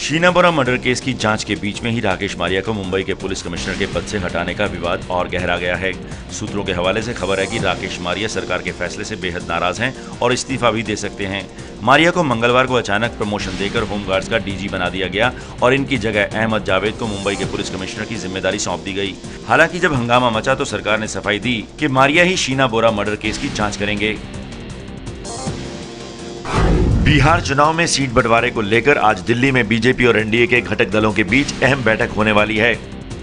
शीना बोरा murder case की जांच के बीच में ही राकेश मारिया को मुंबई के पुलिस कमिश्नर के पद से हटाने का विवाद और गहरा गया है। सूत्रों के हवाले से खबर है कि राकेश मारिया सरकार के फैसले से बेहद नाराज हैं और इस्तीफा भी दे सकते हैं। मारिया को मंगलवार को अचानक प्रमोशन देकर होमगार्ड्स का डीजी बना दिया गया और इनकी जगह अहमद जावेद को मुंबई के पुलिस कमिश्नर की जिम्मेदारी सौंप दी गई। हालांकि जब हंगामा मचा तो सरकार ने सफाई दी कि मारिया ही शीना बोरा मर्डर केस की जांच करेंगे। बिहार चुनाव में सीट बंटवारे को लेकर आज दिल्ली में बीजेपी और एनडीए के घटक दलों के बीच अहम बैठक होने वाली है।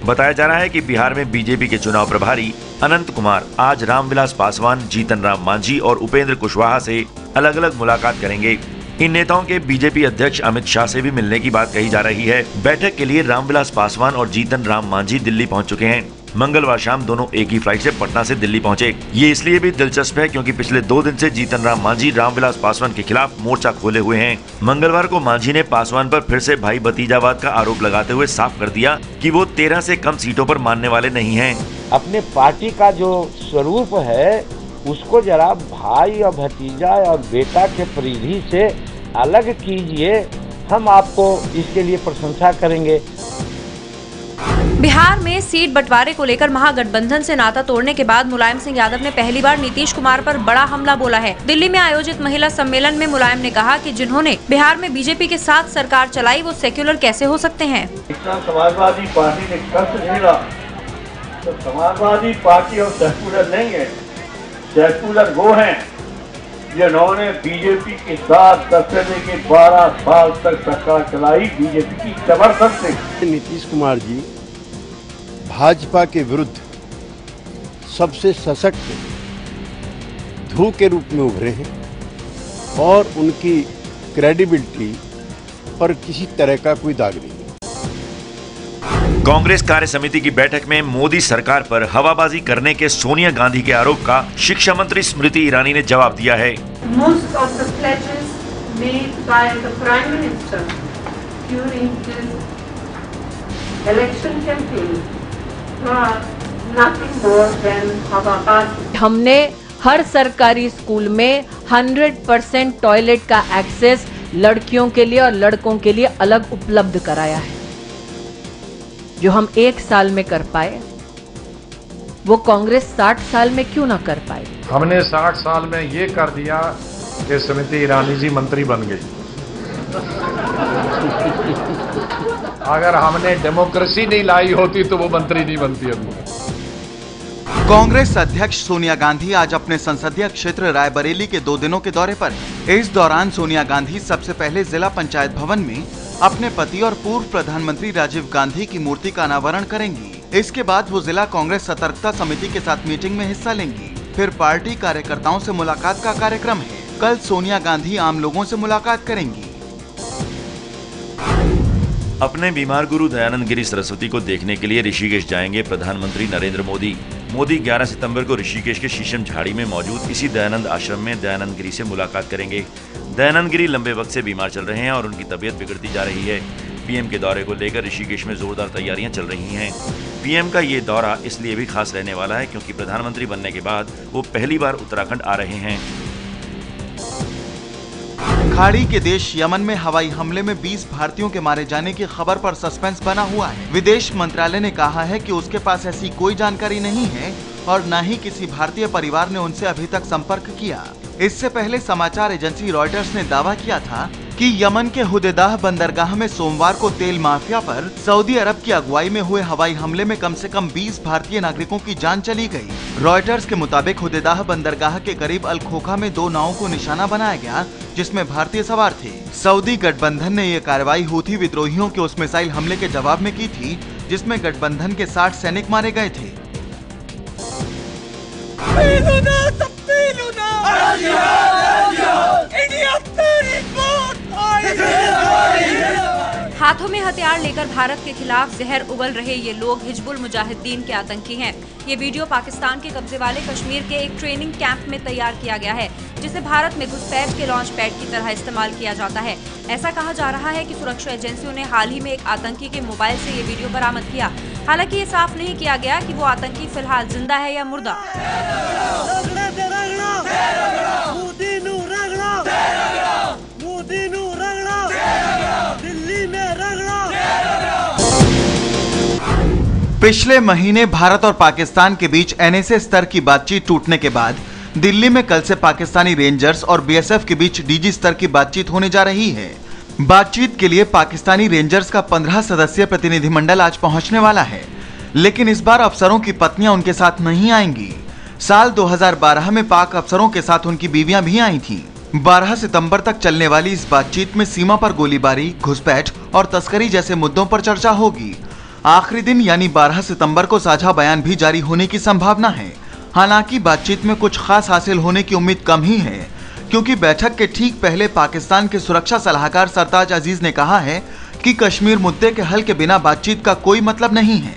बताया जा रहा है कि बिहार में बीजेपी के चुनाव प्रभारी अनंत कुमार आज रामविलास पासवान, जीतन राम मांझी और उपेंद्र कुशवाहा से अलग अलग मुलाकात करेंगे। इन नेताओं के बीजेपी अध्यक्ष अमित शाह से भी मिलने की बात कही जा रही है। बैठक के लिए रामविलास पासवान और जीतन राम मांझी दिल्ली पहुंच चुके हैं। मंगलवार शाम दोनों एक ही फ्लाइट से पटना से दिल्ली पहुंचे। ये इसलिए भी दिलचस्प है क्योंकि पिछले 2 दिन से जीतन राम मांझी रामविलास पासवान के खिलाफ मोर्चा खोले हुए हैं। मंगलवार को मांझी ने पासवान पर फिर से भाई भतीजावाद का आरोप लगाते हुए साफ कर दिया कि वो 13 से कम सीटों पर मानने वाले नहीं हैं। अपने पार्टी का जो स्वरूप है उसको जरा भाई और भतीजा और बेटा के परिधि से अलग कीजिए, हम आपको इसके लिए प्रशंसा करेंगे। बिहार में सीट बंटवारे को लेकर महागठबंधन से नाता तोड़ने के बाद मुलायम सिंह यादव ने पहली बार नीतीश कुमार पर बड़ा हमला बोला है। दिल्ली में आयोजित महिला सम्मेलन में मुलायम ने कहा कि जिन्होंने बिहार में बीजेपी के साथ सरकार चलाई वो सेक्युलर कैसे हो सकते हैं। इतना समाजवादी पार्टी ने कष्ट झेला तो समाजवादी पार्टी और सेक्युलर नहीं है। सेक्युलर वो है जिन्होंने बीजेपी के साथ 10 से लेकर 12 साल तक सरकार चलाई बीजेपी की जबरदस्त से। नीतीश कुमार जी भाजपा के विरुद्ध सबसे सशक्त ध्रुव के रूप में उभरे हैं और उनकी क्रेडिबिलिटी पर किसी तरह का कोई दाग नहीं। कांग्रेस कार्य समिति की बैठक में मोदी सरकार पर हवाबाजी करने के सोनिया गांधी के आरोप का शिक्षा मंत्री स्मृति ईरानी ने जवाब दिया है। Most of the pledges made by the Prime Minister during his election campaign were nothing more than havabazi. हमने हर सरकारी स्कूल में 100% टॉयलेट का एक्सेस लड़कियों के लिए और लड़कों के लिए अलग उपलब्ध कराया है। जो हम 1 साल में कर पाए वो कांग्रेस 60 साल में क्यों ना कर पाए। हमने 60 साल में ये कर दिया कि स्मृति ईरानी जी मंत्री बन गई। अगर हमने डेमोक्रेसी नहीं लाई होती तो वो मंत्री नहीं बनती अभी। कांग्रेस अध्यक्ष सोनिया गांधी आज अपने संसदीय क्षेत्र रायबरेली के 2 दिनों के दौरे पर। इस दौरान सोनिया गांधी सबसे पहले जिला पंचायत भवन में अपने पति और पूर्व प्रधानमंत्री राजीव गांधी की मूर्ति का अनावरण करेंगी। इसके बाद वो जिला कांग्रेस सतर्कता समिति के साथ मीटिंग में हिस्सा लेंगी। फिर पार्टी कार्यकर्ताओं से मुलाकात का कार्यक्रम है। कल सोनिया गांधी आम लोगों से मुलाकात करेंगी। अपने बीमार गुरु दयानंद गिरी सरस्वती को देखने के लिए ऋषिकेश जाएंगे प्रधानमंत्री नरेंद्र मोदी। मोदी 11 सितंबर को ऋषिकेश के शीशम झाड़ी में मौजूद इसी दयानंद आश्रम में दयानंद गिरी से मुलाकात करेंगे। दयानंद गिरी लंबे वक्त से बीमार चल रहे हैं और उनकी तबीयत बिगड़ती जा रही है। पीएम के दौरे को लेकर ऋषिकेश में जोरदार तैयारियां चल रही हैं। पीएम का ये दौरा इसलिए भी खास रहने वाला है क्योंकि प्रधानमंत्री बनने के बाद वो पहली बार उत्तराखंड आ रहे हैं। खाड़ी के देश यमन में हवाई हमले में 20 भारतीयों के मारे जाने की खबर पर सस्पेंस बना हुआ है। विदेश मंत्रालय ने कहा है कि उसके पास ऐसी कोई जानकारी नहीं है और न ही किसी भारतीय परिवार ने उनसे अभी तक संपर्क किया। इससे पहले समाचार एजेंसी रॉयटर्स ने दावा किया था कि यमन के हुदैदाह बंदरगाह में सोमवार को तेल माफिया पर सऊदी अरब की अगुवाई में हुए हवाई हमले में कम से कम 20 भारतीय नागरिकों की जान चली गई। रॉयटर्स के मुताबिक हुदैदाह बंदरगाह के करीब अल खोखा में 2 नावों को निशाना बनाया गया जिसमें भारतीय सवार थे। सऊदी गठबंधन ने ये कार्रवाई हूथी विद्रोहियों के उस मिसाइल हमले के जवाब में की थी जिसमें गठबंधन के 60 सैनिक मारे गए थे। हाथों में हथियार लेकर भारत के खिलाफ जहर उगल रहे ये लोग हिजबुल मुजाहिदीन के आतंकी हैं। ये वीडियो पाकिस्तान के कब्जे वाले कश्मीर के एक ट्रेनिंग कैंप में तैयार किया गया है जिसे भारत में घुसपैठ के लॉन्च पैड की तरह इस्तेमाल किया जाता है। ऐसा कहा जा रहा है कि सुरक्षा एजेंसियों ने हाल ही में एक आतंकी के मोबाइल से ये वीडियो बरामद किया। हालांकि ये साफ नहीं किया गया कि वो आतंकी फिलहाल जिंदा है या मुर्दा। दिल्ली में पिछले महीने भारत और पाकिस्तान के बीच NSA स्तर की बातचीत टूटने के बाद दिल्ली में कल से पाकिस्तानी रेंजर्स और BSF के बीच DG स्तर की बातचीत होने जा रही है। बातचीत के लिए पाकिस्तानी रेंजर्स का 15 सदस्यीय प्रतिनिधिमंडल आज पहुंचने वाला है, लेकिन इस बार अफसरों की पत्नियां उनके साथ नहीं आएंगी। साल 2012 में पाक अफसरों के साथ उनकी बीवियां भी आई थीं। 12 सितंबर तक चलने वाली इस बातचीत में सीमा पर गोलीबारी, घुसपैठ और तस्करी जैसे मुद्दों पर चर्चा होगी। आखिरी दिन यानी 12 सितंबर को साझा बयान भी जारी होने की संभावना है। हालांकि बातचीत में कुछ खास हासिल होने की उम्मीद कम ही है, क्योंकि बैठक के ठीक पहले पाकिस्तान के सुरक्षा सलाहकार सरताज अजीज ने कहा है कि कश्मीर मुद्दे के हल के बिना बातचीत का कोई मतलब नहीं है।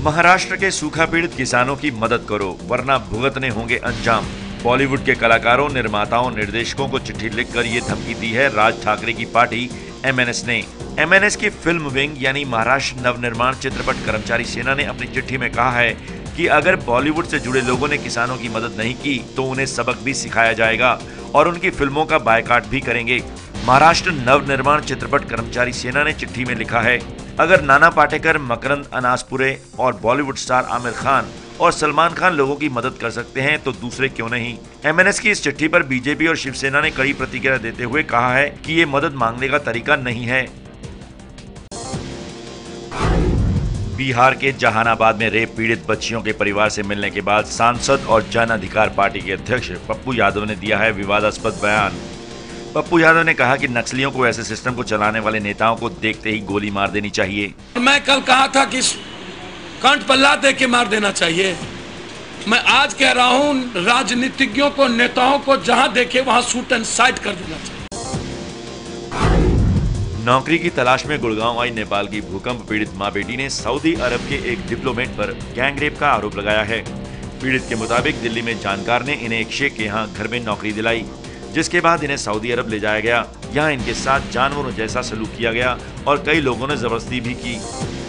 महाराष्ट्र के सूखा पीड़ित किसानों की मदद करो वरना भुगतने होंगे अंजाम। बॉलीवुड के कलाकारों, निर्माताओं, निर्देशकों को चिट्ठी लिखकर ये धमकी दी है राज ठाकरे की पार्टी MNS ने। MNS की फिल्म विंग यानी महाराष्ट्र नवनिर्माण चित्रपट कर्मचारी सेना ने अपनी चिट्ठी में कहा है कि अगर बॉलीवुड से जुड़े लोगों ने किसानों की मदद नहीं की तो उन्हें सबक भी सिखाया जाएगा और उनकी फिल्मों का बायकॉट भी करेंगे। महाराष्ट्र नवनिर्माण चित्रपट कर्मचारी सेना ने चिट्ठी में लिखा है, अगर नाना पाटेकर, मकरंद अनासपुरे और बॉलीवुड स्टार आमिर खान और सलमान खान लोगों की मदद कर सकते हैं तो दूसरे क्यों नहीं। MNS की इस चिट्ठी पर बीजेपी और शिवसेना ने कड़ी प्रतिक्रिया देते हुए कहा है कि ये मदद मांगने का तरीका नहीं है। बिहार के जहानाबाद में रेप पीड़ित बच्चियों के परिवार से मिलने के बाद सांसद और जन अधिकार पार्टी के अध्यक्ष पप्पू यादव ने दिया है विवादास्पद बयान। पप्पू यादव ने कहा कि नक्सलियों को ऐसे सिस्टम को चलाने वाले नेताओं को देखते ही गोली मार देनी चाहिए। मैं कल कहा था कि कंठ पल्ला दे के मार देना चाहिए। मैं आज कह रहा हूं राजनीतिज्ञों को, नेताओं को जहां देखे वहां शूट एंड साइट कर देना चाहिए। नौकरी की तलाश में गुड़गांव आई नेपाल की भूकंप पीड़ित मां बेटी ने सऊदी अरब के एक डिप्लोमेट पर गैंगरेप का आरोप लगाया है। पीड़ित के मुताबिक दिल्ली में जानकार ने इन्हें एक शेख के यहाँ घर में नौकरी दिलाई, जिसके बाद इन्हें सऊदी अरब ले जाया गया। यहाँ इनके साथ जानवरों जैसा सलूक किया गया और कई लोगों ने जबरदस्ती भी की।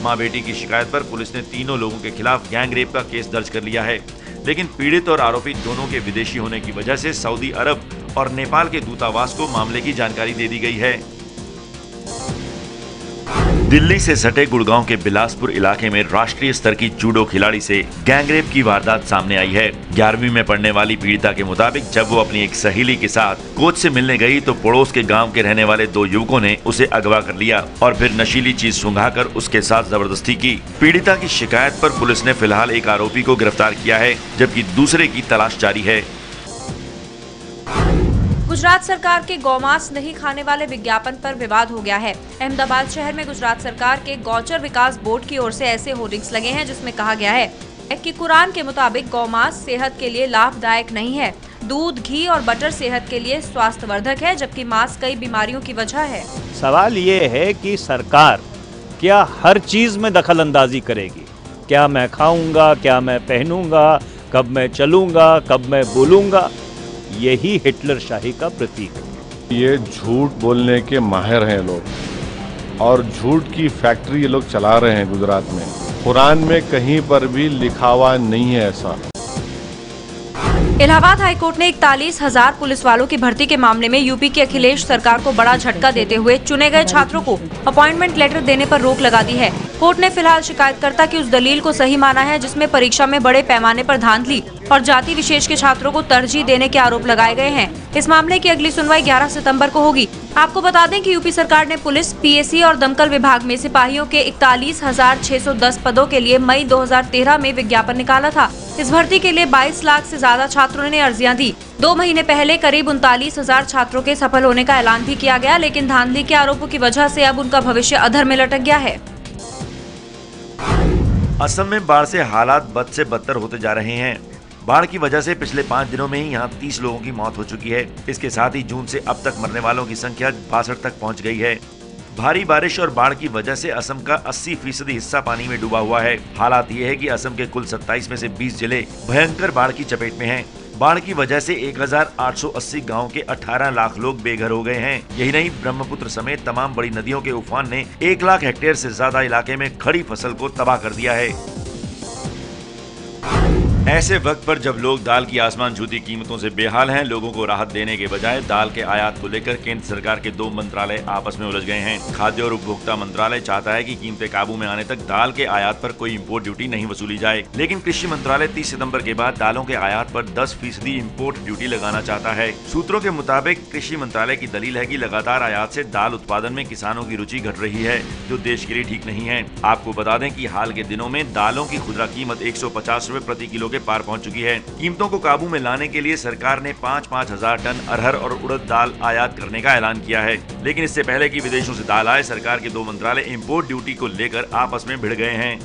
मां बेटी की शिकायत पर पुलिस ने तीनों लोगों के खिलाफ गैंगरेप का केस दर्ज कर लिया है, लेकिन पीड़ित और आरोपी दोनों के विदेशी होने की वजह से सऊदी अरब और नेपाल के दूतावास को मामले की जानकारी दे दी गई है। दिल्ली से सटे गुड़गांव के बिलासपुर इलाके में राष्ट्रीय स्तर की जूडो खिलाड़ी से गैंगरेप की वारदात सामने आई है। 11वीं में पढ़ने वाली पीड़िता के मुताबिक जब वो अपनी एक सहेली के साथ कोच से मिलने गई तो पड़ोस के गांव के रहने वाले 2 युवकों ने उसे अगवा कर लिया और फिर नशीली चीज सूंघाकर उसके साथ जबरदस्ती की। पीड़िता की शिकायत पर पुलिस ने फिलहाल एक आरोपी को गिरफ्तार किया है, जबकि दूसरे की तलाश जारी है। गुजरात सरकार के गौमांस नहीं खाने वाले विज्ञापन पर विवाद हो गया है। अहमदाबाद शहर में गुजरात सरकार के गौचर विकास बोर्ड की ओर से ऐसे होर्डिंग्स लगे हैं जिसमें कहा गया है कि कुरान के मुताबिक गौमांस सेहत के लिए लाभदायक नहीं है। दूध, घी और बटर सेहत के लिए स्वास्थ्यवर्धक है, जबकि मांस कई बीमारियों की वजह है। सवाल ये है कि सरकार क्या हर चीज में दखल अंदाजी करेगी? क्या मैं खाऊंगा, क्या मैं पहनूंगा, कब मैं चलूंगा, कब मैं बोलूंगा? यही हिटलर शाही का प्रतीक है। ये झूठ बोलने के माहिर हैं लोग और झूठ की फैक्ट्री ये लोग चला रहे हैं गुजरात में। कुरान में कहीं पर भी लिखा हुआ नहीं है ऐसा। इलाहाबाद हाईकोर्ट ने 41,000 पुलिस वालों की भर्ती के मामले में यूपी की अखिलेश सरकार को बड़ा झटका देते हुए चुने गए छात्रों को अपॉइंटमेंट लेटर देने पर रोक लगा दी है। कोर्ट ने फिलहाल शिकायतकर्ता की उस दलील को सही माना है जिसमें परीक्षा में बड़े पैमाने पर धांधली और जाति विशेष के छात्रों को तरजीह देने के आरोप लगाए गए हैं। इस मामले की अगली सुनवाई 11 सितंबर को होगी। आपको बता दें कि यूपी सरकार ने पुलिस, PSC और दमकल विभाग में सिपाहियों के 41,610 पदों के लिए मई 2013 में विज्ञापन निकाला था। इस भर्ती के लिए 22 लाख से ज्यादा छात्रों ने अर्जियां दी। 2 महीने पहले करीब 39,000 छात्रों के सफल होने का ऐलान भी किया गया, लेकिन धांधली के आरोपों की वजह से अब उनका भविष्य अधर में लटक गया है। असम में बाढ़ से हालात बद से बदतर होते जा रहे हैं। बाढ़ की वजह से पिछले 5 दिनों में ही यहाँ 30 लोगों की मौत हो चुकी है। इसके साथ ही जून से अब तक मरने वालों की संख्या 62 तक पहुँच गई है। भारी बारिश और बाढ़ की वजह से असम का 80% हिस्सा पानी में डूबा हुआ है। हालात ये है कि असम के कुल 27 में से 20 जिले भयंकर बाढ़ की चपेट में हैं। बाढ़ की वजह से 1880 गांव के 18 लाख लोग बेघर हो गए हैं। यही नहीं, ब्रह्मपुत्र समेत तमाम बड़ी नदियों के उफान ने 1 लाख हेक्टेयर से ज्यादा इलाके में खड़ी फसल को तबाह कर दिया है। ऐसे वक्त पर जब लोग दाल की आसमान छूती कीमतों से बेहाल हैं, लोगों को राहत देने के बजाय दाल के आयात को लेकर केंद्र सरकार के 2 मंत्रालय आपस में उलझ गए हैं। खाद्य और उपभोक्ता मंत्रालय चाहता है कि कीमतें काबू में आने तक दाल के आयात पर कोई इम्पोर्ट ड्यूटी नहीं वसूली जाए, लेकिन कृषि मंत्रालय 30 सितंबर के बाद दालों के आयात पर 10% इम्पोर्ट ड्यूटी लगाना चाहता है। सूत्रों के मुताबिक कृषि मंत्रालय की दलील है कि लगातार आयात से दाल उत्पादन में किसानों की रुचि घट रही है, जो देश के लिए ठीक नहीं है। आपको बता दें कि हाल के दिनों में दालों की खुदरा कीमत 150 रुपए प्रति किलो के पार पहुंच चुकी है। कीमतों को काबू में लाने के लिए सरकार ने 5-5 हजार टन अरहर और उड़द दाल आयात करने का ऐलान किया है, लेकिन इससे पहले कि विदेशों से दाल आए, सरकार के 2 मंत्रालय इम्पोर्ट ड्यूटी को लेकर आपस में भिड़ गए हैं।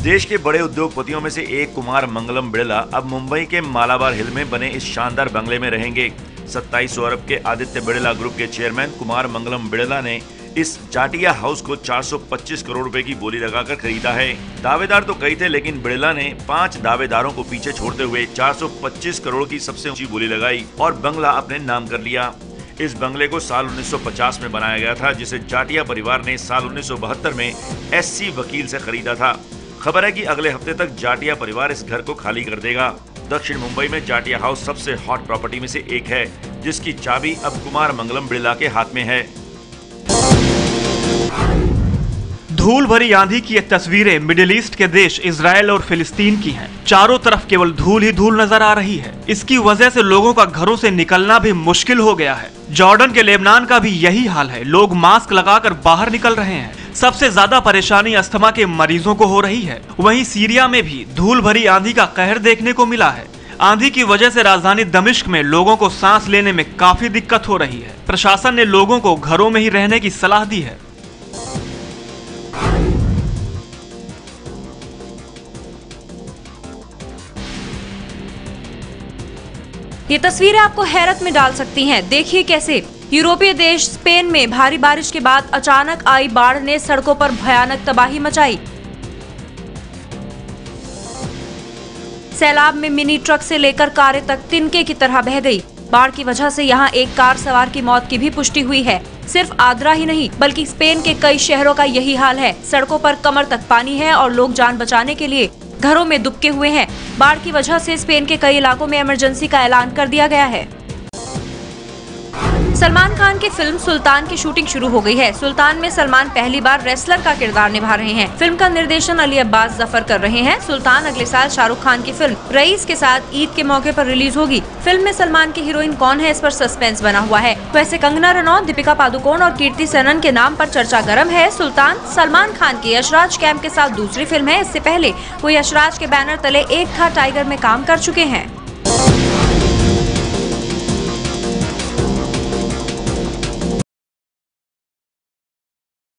देश के बड़े उद्योगपतियों में से एक कुमार मंगलम बिड़ला अब मुंबई के मालाबार हिल में बने इस शानदार बंगले में रहेंगे। 2700 अरब के आदित्य बिड़ला ग्रुप के चेयरमैन कुमार मंगलम बिड़ला ने इस जाटिया हाउस को 425 करोड़ रुपए की बोली लगाकर खरीदा है। दावेदार तो कई थे, लेकिन बिड़ला ने 5 दावेदारों को पीछे छोड़ते हुए 425 करोड़ की सबसे ऊंची बोली लगाई और बंगला अपने नाम कर लिया। इस बंगले को साल 1950 में बनाया गया था, जिसे जाटिया परिवार ने साल 1972 में SC वकील से खरीदा था। खबर है कि अगले हफ्ते तक जाटिया परिवार इस घर को खाली कर देगा। दक्षिण मुंबई में जाटिया हाउस सबसे हॉट प्रॉपर्टी में से एक है, जिसकी चाबी अब कुमार मंगलम बिड़ला के हाथ में है। धूल भरी आंधी की ये तस्वीरें मिडिल ईस्ट के देश इजराइल और फिलिस्तीन की हैं। चारों तरफ केवल धूल ही धूल नजर आ रही है। इसकी वजह से लोगों का घरों से निकलना भी मुश्किल हो गया है। जॉर्डन के लेबनान का भी यही हाल है। लोग मास्क लगाकर बाहर निकल रहे हैं। सबसे ज्यादा परेशानी अस्थमा के मरीजों को हो रही है। वहीं सीरिया में भी धूल भरी आंधी का कहर देखने को मिला है। आंधी की वजह से राजधानी दमिश्क में लोगों को सांस लेने में काफी दिक्कत हो रही है। प्रशासन ने लोगों को घरों में ही रहने की सलाह दी है। ये तस्वीरें आपको हैरत में डाल सकती हैं। देखिए कैसे यूरोपीय देश स्पेन में भारी बारिश के बाद अचानक आई बाढ़ ने सड़कों पर भयानक तबाही मचाई। सैलाब में मिनी ट्रक से लेकर कारें तक तिनके की तरह बह गई। बाढ़ की वजह से यहाँ एक कार सवार की मौत की भी पुष्टि हुई है। सिर्फ आद्रा ही नहीं, बल्कि स्पेन के कई शहरों का यही हाल है। सड़कों पर कमर तक पानी है और लोग जान बचाने के लिए घरों में दुबके हुए हैं। बाढ़ की वजह से स्पेन के कई इलाकों में इमरजेंसी का ऐलान कर दिया गया है। सलमान खान की फिल्म सुल्तान की शूटिंग शुरू हो गई है। सुल्तान में सलमान पहली बार रेसलर का किरदार निभा रहे हैं। फिल्म का निर्देशन अली अब्बास जफर कर रहे हैं। सुल्तान अगले साल शाहरुख खान की फिल्म रईस के साथ ईद के मौके पर रिलीज होगी। फिल्म में सलमान की हीरोइन कौन है, इस पर सस्पेंस बना हुआ है। वैसे कंगना रनौत, दीपिका पादुकोण और कीर्ति सेनन के नाम पर चर्चा गर्म है। सुल्तान सलमान खान की यशराज कैम्प के साथ दूसरी फिल्म है। इससे पहले वो यशराज के बैनर तले एक था टाइगर में काम कर चुके हैं।